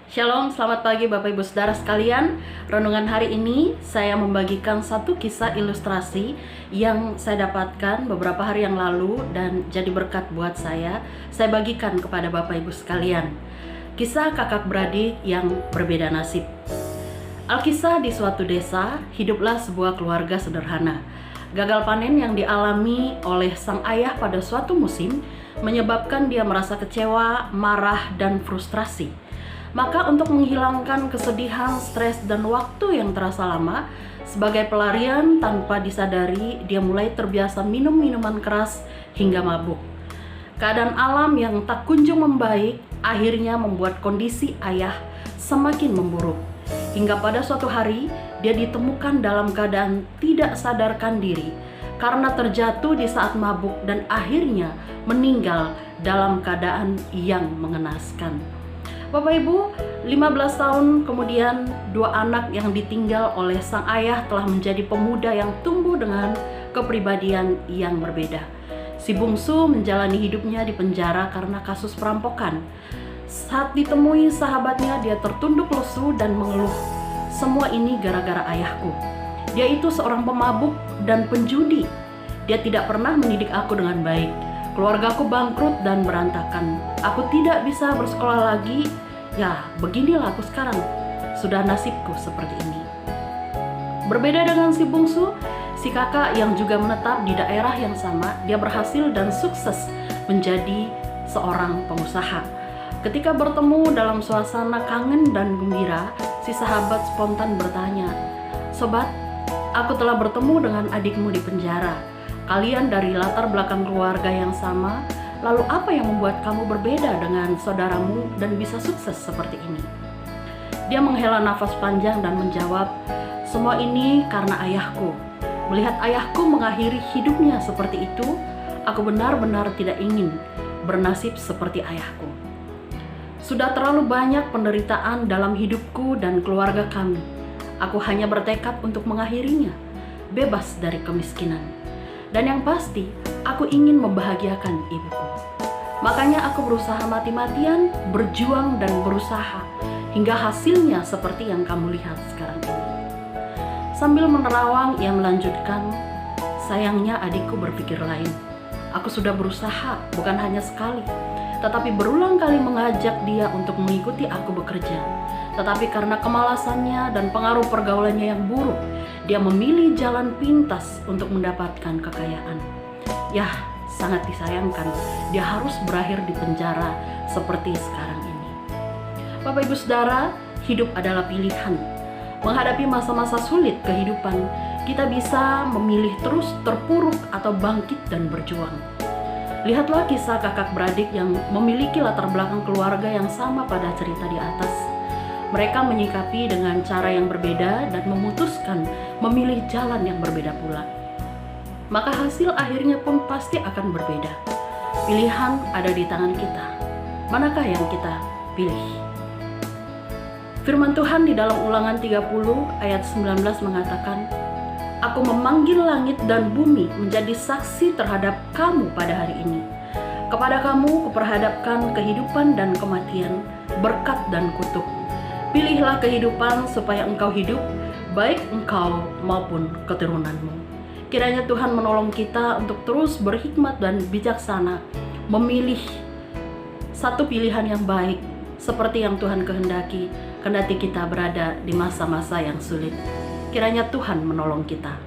Shalom, selamat pagi Bapak Ibu Saudara sekalian. Renungan hari ini saya membagikan satu kisah ilustrasi yang saya dapatkan beberapa hari yang lalu dan jadi berkat buat saya. Saya bagikan kepada Bapak Ibu sekalian. Kisah kakak beradik yang berbeda nasib. Alkisah di suatu desa, hiduplah sebuah keluarga sederhana. Gagal panen yang dialami oleh sang ayah pada suatu musim menyebabkan dia merasa kecewa, marah, dan frustrasi. Maka untuk menghilangkan kesedihan, stres, dan waktu yang terasa lama, sebagai pelarian tanpa disadari, dia mulai terbiasa minum minuman keras hingga mabuk. Keadaan alam yang tak kunjung membaik akhirnya membuat kondisi ayah semakin memburuk. Hingga pada suatu hari, dia ditemukan dalam keadaan tidak sadarkan diri karena terjatuh di saat mabuk dan akhirnya meninggal dalam keadaan yang mengenaskan. Bapak Ibu, 15 tahun kemudian dua anak yang ditinggal oleh sang ayah telah menjadi pemuda yang tumbuh dengan kepribadian yang berbeda. Si bungsu menjalani hidupnya di penjara karena kasus perampokan. Saat ditemui sahabatnya, dia tertunduk lesu dan mengeluh, "Semua ini gara-gara ayahku. Dia itu seorang pemabuk dan penjudi. Dia tidak pernah mendidik aku dengan baik. Keluargaku bangkrut dan berantakan. Aku tidak bisa bersekolah lagi. Ya, beginilah aku sekarang. Sudah nasibku seperti ini." Berbeda dengan si bungsu, si kakak yang juga menetap di daerah yang sama, dia berhasil dan sukses menjadi seorang pengusaha. Ketika bertemu dalam suasana kangen dan gembira, si sahabat spontan bertanya, "Sobat, aku telah bertemu dengan adikmu di penjara. Kalian dari latar belakang keluarga yang sama, lalu apa yang membuat kamu berbeda dengan saudaramu dan bisa sukses seperti ini?" Dia menghela nafas panjang dan menjawab, "Semua ini karena ayahku. Melihat ayahku mengakhiri hidupnya seperti itu, aku benar-benar tidak ingin bernasib seperti ayahku. Sudah terlalu banyak penderitaan dalam hidupku dan keluarga kami. Aku hanya bertekad untuk mengakhirinya, bebas dari kemiskinan. Dan yang pasti, aku ingin membahagiakan ibuku. Makanya aku berusaha mati-matian, berjuang dan berusaha, hingga hasilnya seperti yang kamu lihat sekarang ini." Sambil menerawang, ia melanjutkan, "Sayangnya adikku berpikir lain. Aku sudah berusaha, bukan hanya sekali, tetapi berulang kali mengajak dia untuk mengikuti aku bekerja. Tetapi karena kemalasannya dan pengaruh pergaulannya yang buruk, dia memilih jalan pintas untuk mendapatkan kekayaan. Ya, sangat disayangkan, dia harus berakhir di penjara seperti sekarang ini." Bapak Ibu Saudara, hidup adalah pilihan. Menghadapi masa-masa sulit kehidupan, kita bisa memilih terus terpuruk atau bangkit dan berjuang. Lihatlah kisah kakak beradik yang memiliki latar belakang keluarga yang sama pada cerita di atas. Mereka menyikapi dengan cara yang berbeda dan memutuskan memilih jalan yang berbeda pula. Maka hasil akhirnya pun pasti akan berbeda. Pilihan ada di tangan kita. Manakah yang kita pilih? Firman Tuhan di dalam Ulangan 30 ayat 19 mengatakan, "Aku memanggil langit dan bumi menjadi saksi terhadap kamu pada hari ini. Kepada kamu kuperhadapkan kehidupan dan kematian, berkat dan kutuk. Pilihlah kehidupan supaya engkau hidup, baik engkau maupun keturunanmu." Kiranya Tuhan menolong kita untuk terus berhikmat dan bijaksana, memilih satu pilihan yang baik seperti yang Tuhan kehendaki, kendati kita berada di masa-masa yang sulit. Kiranya Tuhan menolong kita.